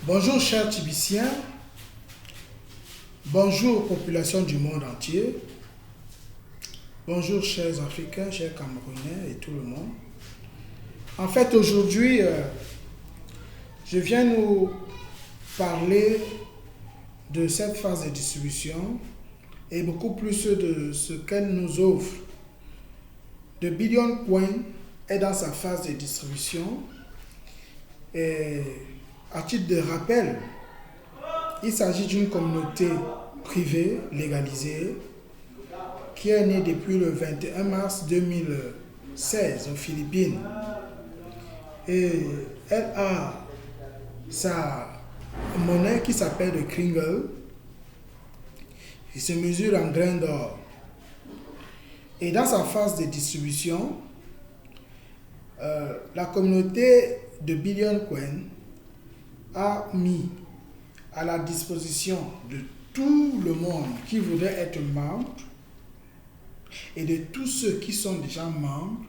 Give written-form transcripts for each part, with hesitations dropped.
Bonjour chers Tibiciens, bonjour population du monde entier, bonjour chers Africains, chers Camerounais et tout le monde. En fait aujourd'hui, je viens nous parler de cette phase de distribution et beaucoup plus de ce qu'elle nous offre. The Billion Coin est dans sa phase de distribution et à titre de rappel, il s'agit d'une communauté privée légalisée qui est née depuis le 21 mars 2016 aux Philippines. Et elle a sa monnaie qui s'appelle le Kringle. Il se mesure en grains d'or. Et dans sa phase de distribution, la communauté de Billion Coin a mis à la disposition de tout le monde qui voudrait être membre et de tous ceux qui sont déjà membres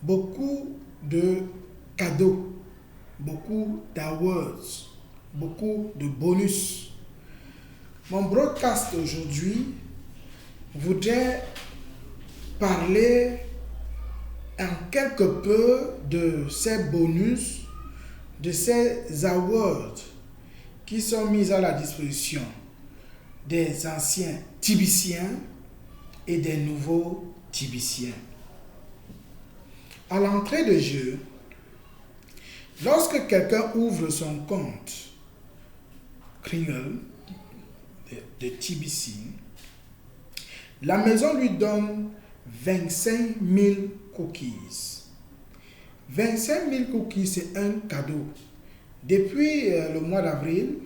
beaucoup de cadeaux, beaucoup d'awards, beaucoup de bonus. Mon broadcast aujourd'hui voudrait parler en quelque peu de ces bonus, de ces awards qui sont mis à la disposition des anciens Tibiciens et des nouveaux Tibiciens. À l'entrée de jeu, lorsque quelqu'un ouvre son compte Kringle de TBC, la maison lui donne 25 000 cookies. 25 000 cookies, c'est un cadeau. Depuis le mois d'avril,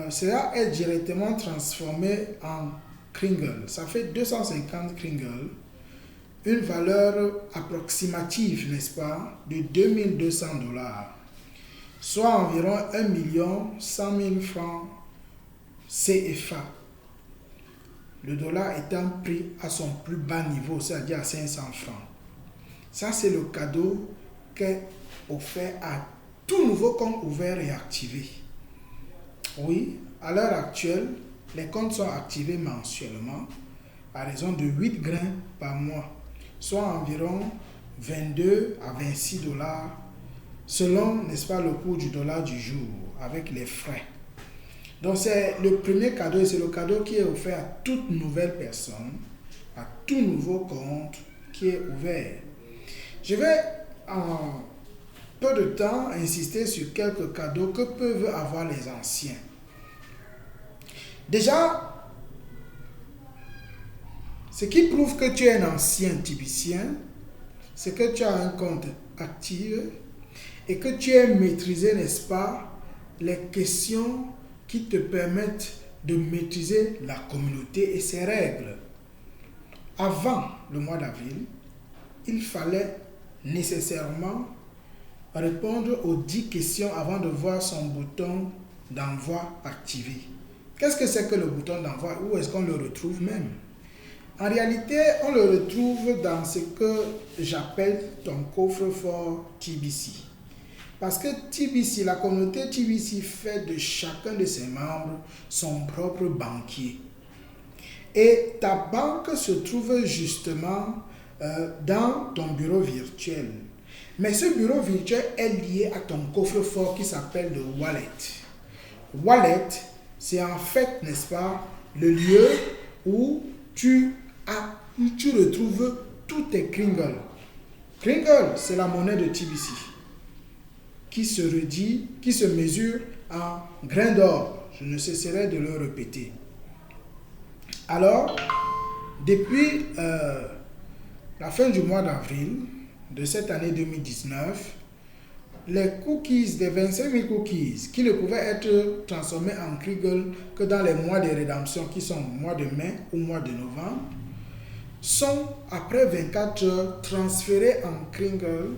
cela est directement transformé en Kringle. Ça fait 250 Kringle, une valeur approximative, n'est-ce pas, de 2200 $, soit environ 1 100 000 francs CFA. Le dollar étant pris à son plus bas niveau, c'est-à-dire à 500 francs. Ça, c'est le cadeau qu'est offert à tout nouveau compte ouvert et activé. Oui, à l'heure actuelle, les comptes sont activés mensuellement à raison de 8 grains par mois, soit environ 22 à 26 $, selon, n'est-ce pas, le cours du dollar du jour, avec les frais. Donc, c'est le premier cadeau et c'est le cadeau qui est offert à toute nouvelle personne, à tout nouveau compte qui est ouvert. Je vais en peu de temps insister sur quelques cadeaux que peuvent avoir les anciens. Déjà, ce qui prouve que tu es un ancien Tibicien, c'est que tu as un compte actif et que tu as maîtrisé, n'est-ce pas, les questions qui te permettent de maîtriser la communauté et ses règles. Avant le mois d'avril, il fallait nécessairement répondre aux 10 questions avant de voir son bouton d'envoi activé. Qu'est-ce que c'est que le bouton d'envoi? Où est-ce qu'on le retrouve même? En réalité, on le retrouve dans ce que j'appelle ton coffre-fort TBC. Parce que TBC, la communauté TBC fait de chacun de ses membres son propre banquier. Et ta banque se trouve justement dans ton bureau virtuel. Mais ce bureau virtuel est lié à ton coffre-fort qui s'appelle le wallet. Wallet, c'est en fait, n'est-ce pas, le lieu où tu retrouves tous tes Kringle. Kringle, c'est la monnaie de TBC qui se mesure en grains d'or. Je ne cesserai de le répéter. Alors, depuis la fin du mois d'avril de cette année 2019, les cookies, des 25 000 cookies qui ne pouvaient être transformés en Kringle que dans les mois de rédemption qui sont mois de mai ou mois de novembre, sont après 24 heures transférés en Kringle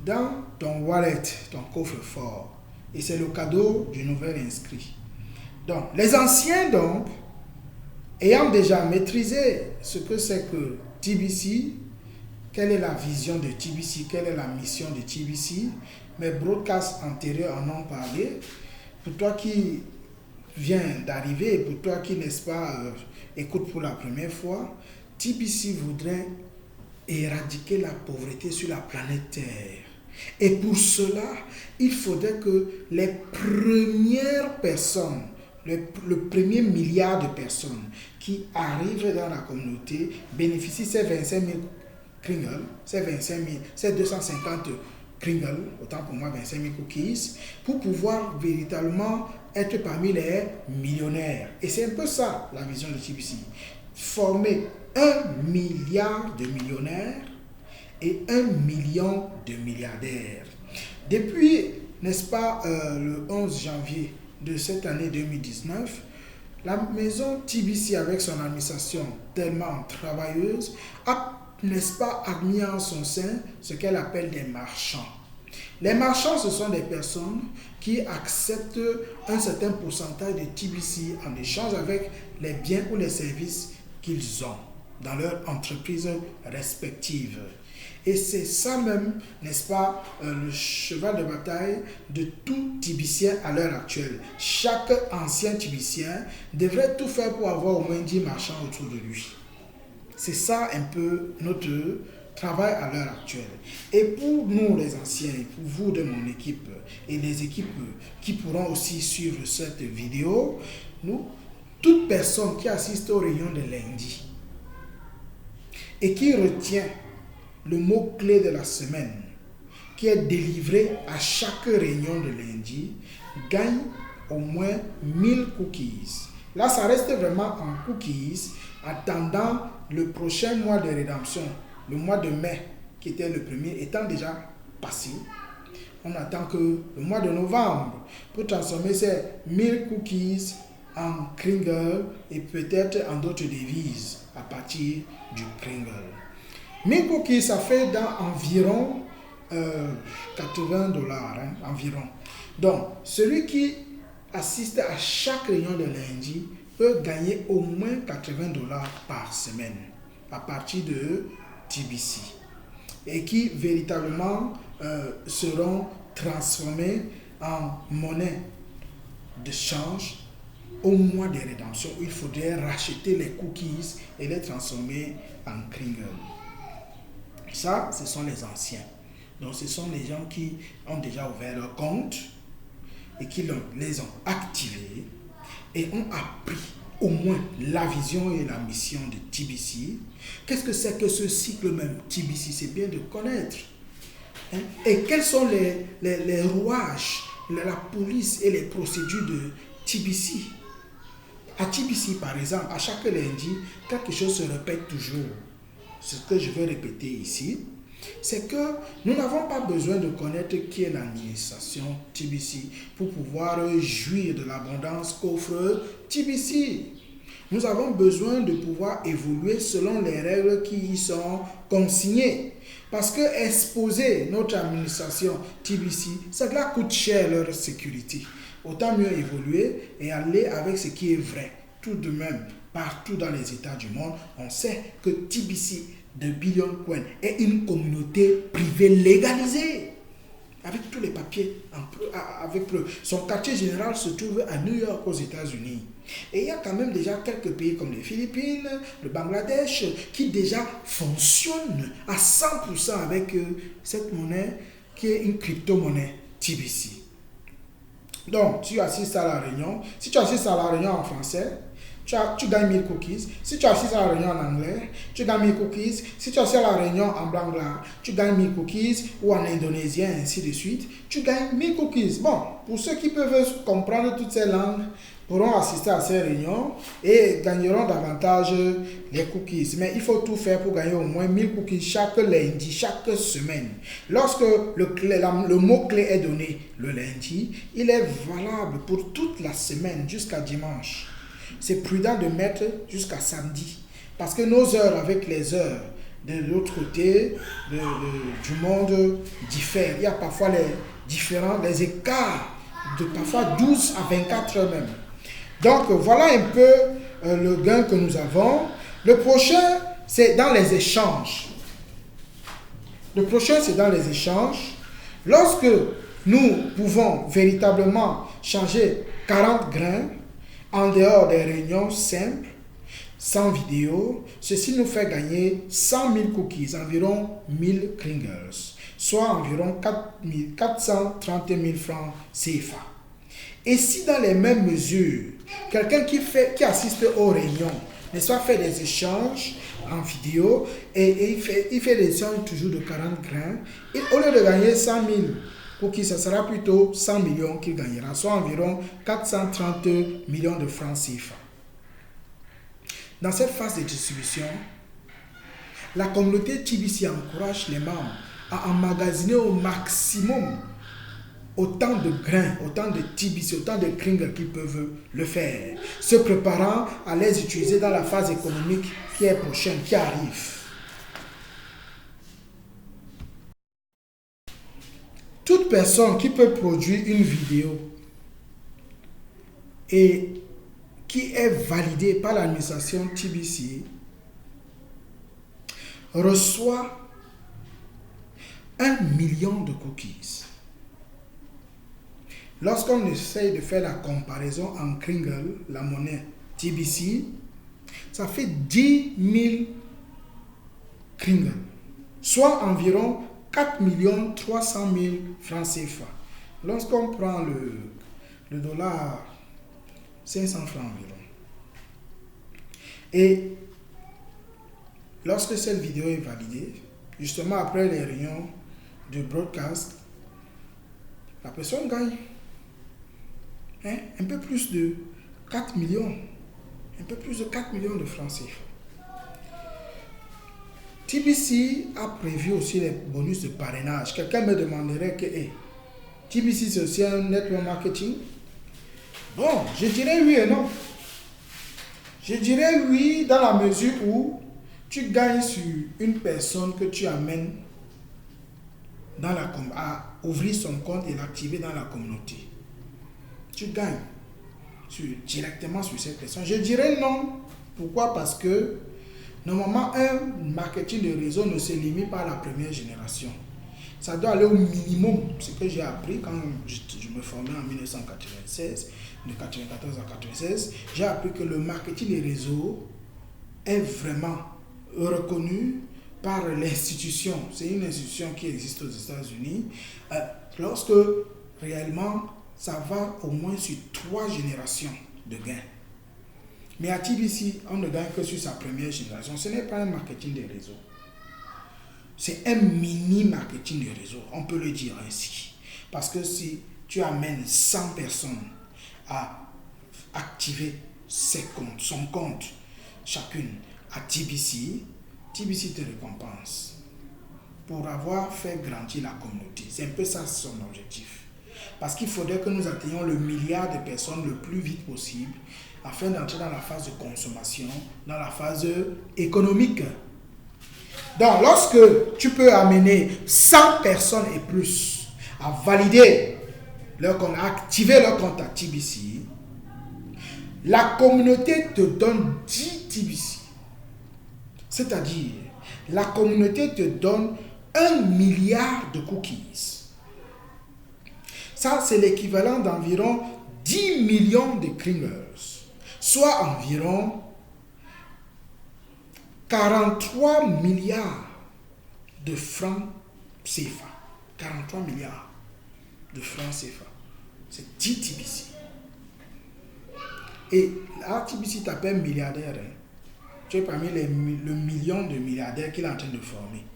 dans ton wallet, ton coffre-fort. Et c'est le cadeau du nouvel inscrit. Donc, les anciens, donc, ayant déjà maîtrisé ce que c'est que TBC, quelle est la vision de TBC, quelle est la mission de TBC. Mes broadcasts antérieurs en ont parlé. Pour toi qui viens d'arriver, pour toi qui, n'est-ce pas, écoute pour la première fois, TBC voudrait éradiquer la pauvreté sur la planète Terre. Et pour cela, il faudrait que les premières personnes, le premier milliard de personnes qui arrivent dans la communauté bénéficient ces 25 000 Kringles, ces 25 000, ces 250 Kringles, autant pour moi 25 000 cookies, pour pouvoir véritablement être parmi les millionnaires. Et c'est un peu ça la vision de TBC. Former 1 milliard de millionnaires et 1 million de milliardaires. Depuis, n'est-ce pas, le 11 janvier de cette année 2019, la maison TBC avec son administration tellement travailleuse a, n'est-ce pas, admis en son sein ce qu'elle appelle des marchands. Les marchands, ce sont des personnes qui acceptent un certain pourcentage de TBC en échange avec les biens ou les services qu'ils ont dans leur entreprise respective. Et c'est ça même, n'est-ce pas, le cheval de bataille de tout Tibicien à l'heure actuelle. Chaque ancien Tibicien devrait tout faire pour avoir au moins 10 marchands autour de lui. C'est ça un peu notre travail à l'heure actuelle. Et pour nous les anciens, pour vous de mon équipe et les équipes qui pourront aussi suivre cette vidéo, nous, toute personne qui assiste aux réunions de lundi et qui retient le mot-clé de la semaine qui est délivré à chaque réunion de lundi gagne au moins 1000 cookies. Là, ça reste vraiment en cookies, attendant le prochain mois de rédemption, le mois de mai, qui était le premier, étant déjà passé. On attend que le mois de novembre pour transformer ces 1000 cookies en Kringle et peut-être en d'autres devises à partir du Kringle. 1000 cookies, ça fait dans environ $80, environ. Donc, celui qui assiste à chaque réunion de lundi peut gagner au moins $80 par semaine à partir de TBC et qui véritablement seront transformés en monnaie de change au mois de rédemption où il faudrait racheter les cookies et les transformer en Kringle. Ça, ce sont les anciens. Donc, ce sont les gens qui ont déjà ouvert leur compte et qui les ont activés et ont appris au moins la vision et la mission de TBC. Qu'est-ce que c'est que ce cycle même TBC? C'est bien de connaître. Hein? Et quels sont les rouages, la police et les procédures de TBC? À TBC, par exemple, à chaque lundi, quelque chose se répète toujours. Ce que je veux répéter ici, c'est que nous n'avons pas besoin de connaître qui est l'administration TBC pour pouvoir jouir de l'abondance qu'offre TBC. Nous avons besoin de pouvoir évoluer selon les règles qui y sont consignées. Parce que exposer notre administration TBC, cela coûte cher leur sécurité. Autant mieux évoluer et aller avec ce qui est vrai. Tout de même, partout dans les États du monde, on sait que TBC de Billion Coin est une communauté privée légalisée. Avec tous les papiers, avec preuve. Son quartier général se trouve à New York aux États-Unis. Et il y a quand même déjà quelques pays comme les Philippines, le Bangladesh, qui déjà fonctionnent à 100% avec cette monnaie qui est une crypto-monnaie TBC. Donc, tu assistes à la réunion. Si tu assistes à la réunion en français, tu gagnes 1000 cookies. Si tu assistes à la réunion en anglais, tu gagnes 1000 cookies. Si tu assistes à la réunion en bangla, tu gagnes 1000 cookies. Ou en indonésien, ainsi de suite, tu gagnes 1000 cookies. Bon, pour ceux qui peuvent comprendre toutes ces langues, pourront assister à ces réunions et gagneront davantage les cookies. Mais il faut tout faire pour gagner au moins 1000 cookies chaque lundi, chaque semaine. Lorsque le mot-clé est donné le lundi, il est valable pour toute la semaine jusqu'à dimanche. C'est prudent de mettre jusqu'à samedi parce que nos heures avec les heures de l'autre côté du monde diffèrent. Il y a parfois les écarts de parfois 12 à 24 heures même. Donc, voilà un peu le gain que nous avons. Le prochain, c'est dans les échanges. Le prochain, c'est dans les échanges. Lorsque nous pouvons véritablement changer 40 grains en dehors des réunions simples, sans vidéo, ceci nous fait gagner 100 000 cookies, environ 1000 Kringles, soit environ 430 000 francs CFA. Et si dans les mêmes mesures, quelqu'un qui assiste aux réunions, n'est-ce pas, fait des échanges en vidéo et il fait des échanges toujours de 40 grains, et au lieu de gagner 100 000 cookies, ce sera plutôt 100 millions qu'il gagnera, soit environ 430 millions de francs CFA. Dans cette phase de distribution, la communauté TBC encourage les membres à emmagasiner au maximum autant de grains, autant de TBC, autant de Kringles qu'ils peuvent le faire, se préparant à les utiliser dans la phase économique qui est prochaine, qui arrive. Toute personne qui peut produire une vidéo et qui est validée par l'administration TBC reçoit 1 million de cookies. Lorsqu'on essaye de faire la comparaison en Kringle, la monnaie TBC, ça fait 10 000 Kringles, soit environ 4 300 000 francs CFA. Lorsqu'on prend le dollar, 500 francs environ. Et lorsque cette vidéo est validée, justement après les réunions de broadcast, la personne gagne un peu plus de 4 millions. Un peu plus de 4 millions de francs CFA. TBC a prévu aussi les bonus de parrainage. Quelqu'un me demanderait que TBC c'est aussi un network marketing. Bon, je dirais oui et non. Je dirais oui dans la mesure où tu gagnes sur une personne que tu amènes à ouvrir son compte et l'activer dans la communauté. Tu gagnes directement sur cette personne. Je dirais non. Pourquoi? Parce que normalement, un marketing de réseau ne se limite pas à la première génération. Ça doit aller au minimum. Ce que j'ai appris quand je me formais en 1996, de 1994 à 1996, j'ai appris que le marketing des réseaux est vraiment reconnu par l'institution. C'est une institution qui existe aux États-Unis. Lorsque réellement, ça va au moins sur 3 générations de gains. Mais à TBC, on ne gagne que sur sa première génération. Ce n'est pas un marketing des réseaux. C'est un mini marketing des réseaux. On peut le dire ainsi. Parce que si tu amènes 100 personnes à activer son compte, chacune, à TBC, TBC te récompense pour avoir fait grandir la communauté. C'est un peu ça son objectif. Parce qu'il faudrait que nous atteignions le milliard de personnes le plus vite possible afin d'entrer dans la phase de consommation, dans la phase économique. Donc, lorsque tu peux amener 100 personnes et plus à valider leur compte, à activer leur compte à TBC, la communauté te donne 10 TBC. C'est-à-dire, la communauté te donne 1 milliard de cookies. Ça, c'est l'équivalent d'environ 10 millions de Kringles, soit environ 43 milliards de francs CFA. 43 milliards de francs CFA. C'est 10 TBC. Et là, TBC t'appelle milliardaire. Tu es parmi le million de milliardaires qu'il est en train de former.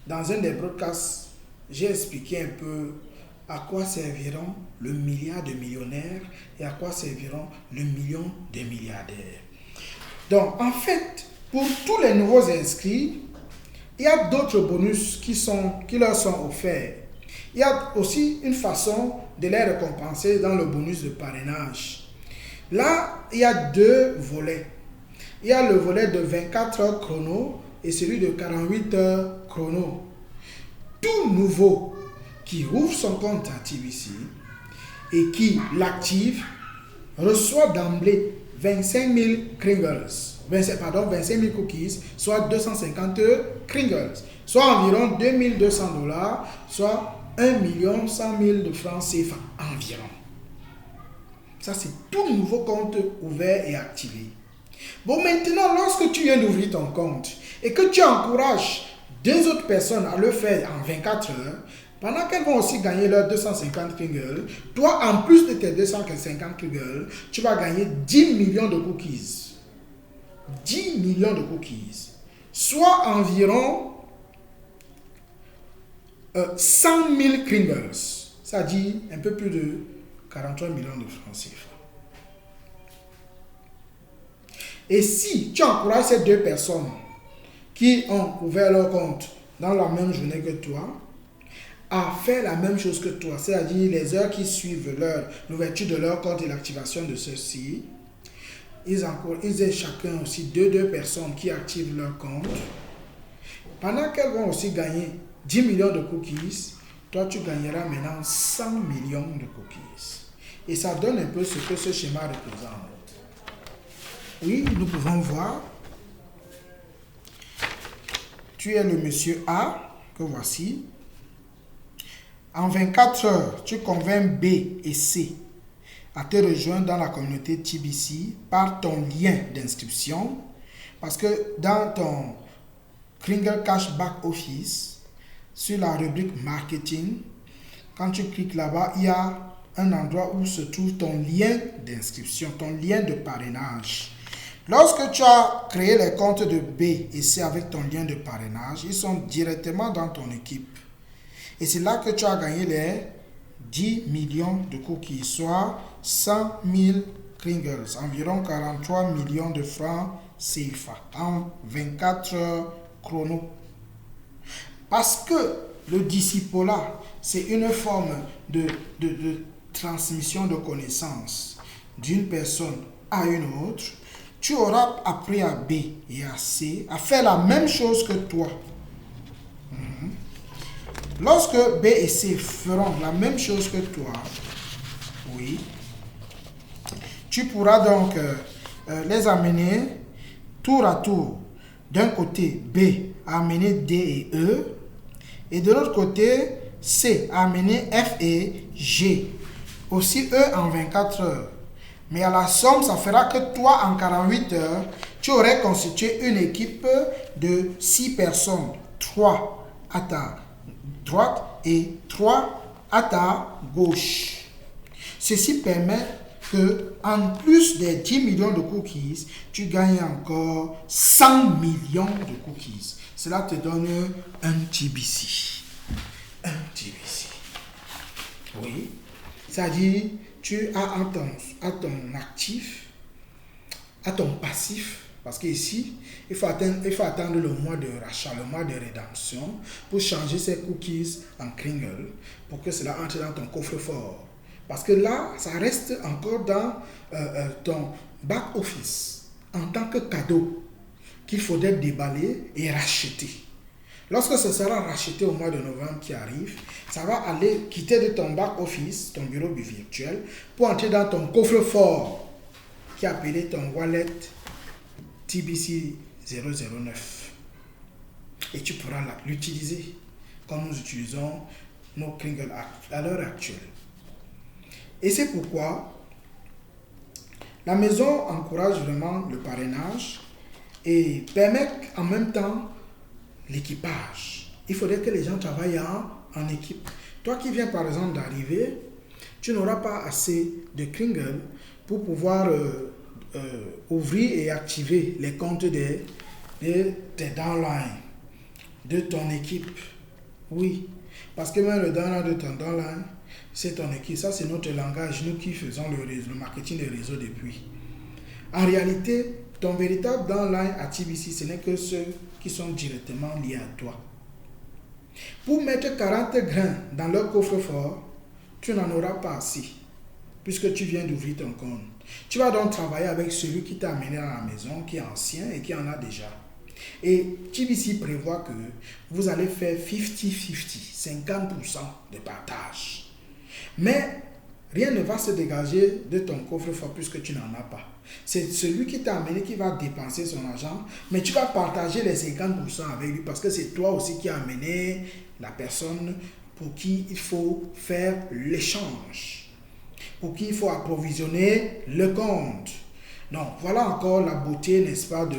Dans un des broadcasts, j'ai expliqué un peu à quoi serviront le milliard de millionnaires et à quoi serviront le million de milliardaires. Donc, en fait, pour tous les nouveaux inscrits, il y a d'autres bonus qui leur sont offerts. Il y a aussi une façon de les récompenser dans le bonus de parrainage. Là, il y a 2 volets. Il y a le volet de 24 heures chrono et celui de 48 heures chrono. Tout nouveau qui ouvre son compte à TBC et qui l'active reçoit d'emblée 25 000 Kringles. 25 000 cookies, soit 250 Kringles, soit environ 2200 $, soit 1 100 000 de francs CFA environ. Ça, c'est tout nouveau compte ouvert et activé. Bon, maintenant, lorsque tu viens d'ouvrir ton compte et que tu encourages deux autres personnes à le faire en 24 heures, pendant qu'elles vont aussi gagner leurs 250 Kringle, toi, en plus de tes 250 Kringle, tu vas gagner 10 millions de cookies. 10 millions de cookies. Soit environ 100 000 Kringles. Ça dit un peu plus de 43 millions de francs CFA. Et si tu encourages ces deux personnes qui ont ouvert leur compte dans la même journée que toi, à faire la même chose que toi, c'est-à-dire les heures qui suivent l'ouverture de leur compte et l'activation de ceux-ci, ils aient chacun aussi deux personnes qui activent leur compte. Pendant qu'elles vont aussi gagner 10 millions de cookies, toi tu gagneras maintenant 100 millions de cookies. Et ça donne un peu ce que ce schéma représente. Oui, nous pouvons voir. Tu es le monsieur A, que voici. En 24 heures, tu convaincs B et C à te rejoindre dans la communauté TBC par ton lien d'inscription. Parce que dans ton Kringle Cashback Office, sur la rubrique Marketing, quand tu cliques là-bas, il y a un endroit où se trouve ton lien d'inscription, ton lien de parrainage. Lorsque tu as créé les comptes de B et C avec ton lien de parrainage, ils sont directement dans ton équipe. Et c'est là que tu as gagné les 10 millions de cookies, soit 100 000 Kringles, environ 43 millions de francs CFA en 24 heures chrono. Parce que le discipolat, c'est une forme de transmission de connaissances d'une personne à une autre. Tu auras appris à B et à C à faire la même chose que toi. Lorsque B et C feront la même chose que toi, oui, tu pourras donc les amener tour à tour. D'un côté, B a amené D et E, et de l'autre côté, C a amené F et G. Aussi E en 24 heures. Mais à la somme, ça fera que toi, en 48 heures, tu aurais constitué une équipe de 6 personnes. 3 à ta droite et 3 à ta gauche. Ceci permet que, en plus des 10 millions de cookies, tu gagnes encore 100 millions de cookies. Cela te donne un TBC. Un TBC. Oui. C'est-à-dire, tu as à ton actif, à ton passif, parce qu'ici, il faut attendre le mois de rachat, le mois de rédemption, pour changer ces cookies en Kringle, pour que cela entre dans ton coffre-fort. Parce que là, ça reste encore dans ton back-office, en tant que cadeau, qu'il faudrait déballer et racheter. Lorsque ce sera racheté au mois de novembre qui arrive, ça va aller quitter de ton back-office, ton bureau virtuel, pour entrer dans ton coffre-fort, qui est appelé ton wallet TBC 009. Et tu pourras l'utiliser comme nous utilisons nos Kringle à l'heure actuelle. Et c'est pourquoi la maison encourage vraiment le parrainage et permet en même temps l'équipage. Il faudrait que les gens travaillent en équipe. Toi qui viens par exemple d'arriver, tu n'auras pas assez de Kringle pour pouvoir ouvrir et activer les comptes de tes downlines, de ton équipe. Oui, parce que même le downline de ton downline, c'est ton équipe. Ça, c'est notre langage, nous qui faisons le marketing des réseaux depuis. En réalité, ton véritable downline à TBC, ce n'est que ceux qui sont directement liés à toi. Pour mettre 40 grains dans leur coffre-fort, tu n'en auras pas assez, puisque tu viens d'ouvrir ton compte. Tu vas donc travailler avec celui qui t'a amené dans la maison, qui est ancien et qui en a déjà. Et TBC prévoit que vous allez faire 50-50, 50% de partage. Mais rien ne va se dégager de ton coffre-fort puisque tu n'en as pas. C'est celui qui t'a amené qui va dépenser son argent, mais tu vas partager les 50% avec lui parce que c'est toi aussi qui as amené la personne pour qui il faut faire l'échange, pour qui il faut approvisionner le compte. Donc, voilà encore la beauté, n'est-ce pas, de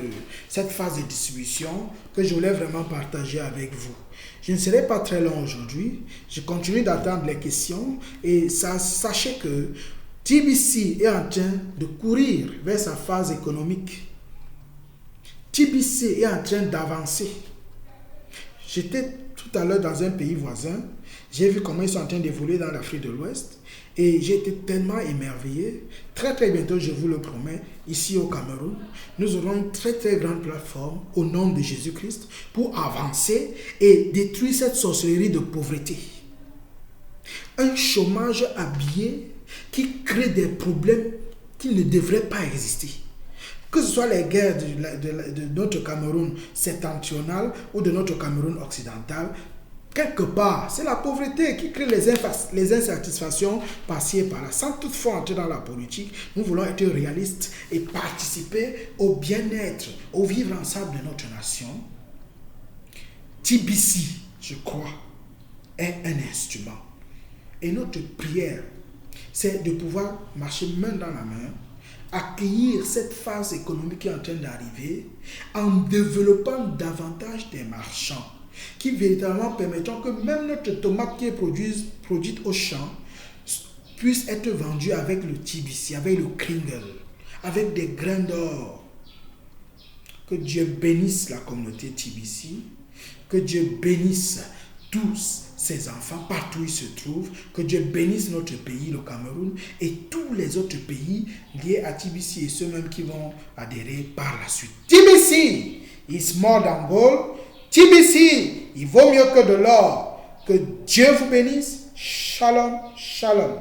cette phase de distribution que je voulais vraiment partager avec vous. Je ne serai pas très long aujourd'hui. Je continue d'attendre les questions et sachez que TBC est en train de courir vers sa phase économique. TBC est en train d'avancer. J'étais tout à l'heure dans un pays voisin. J'ai vu comment ils sont en train d'évoluer dans l'Afrique de l'Ouest. Et j'ai été tellement émerveillé. Très très bientôt, je vous le promets, ici au Cameroun, nous aurons une très très grande plateforme au nom de Jésus-Christ pour avancer et détruire cette sorcellerie de pauvreté. Un chômage habillé qui crée des problèmes qui ne devraient pas exister. Que ce soit les guerres de notre Cameroun septentrional ou de notre Cameroun occidental, quelque part, c'est la pauvreté qui crée les insatisfactions par-ci et par-là. Sans toutefois entrer dans la politique, nous voulons être réalistes et participer au bien-être, au vivre ensemble de notre nation. TBC, je crois, est un instrument. Et notre prière, c'est de pouvoir marcher main dans la main, accueillir cette phase économique qui est en train d'arriver en développant davantage des marchands qui véritablement permettront que même notre tomate qui est produite au champ puisse être vendue avec le TBC, avec le Kringle, avec des grains d'or. Que Dieu bénisse la communauté TBC, que Dieu bénisse tous ses enfants partout où ils se trouvent, que Dieu bénisse notre pays, le Cameroun, et tous les autres pays liés à TBC et ceux même qui vont adhérer par la suite. TBC is more than gold. TBC, il vaut mieux que de l'or. Que Dieu vous bénisse. Shalom, shalom.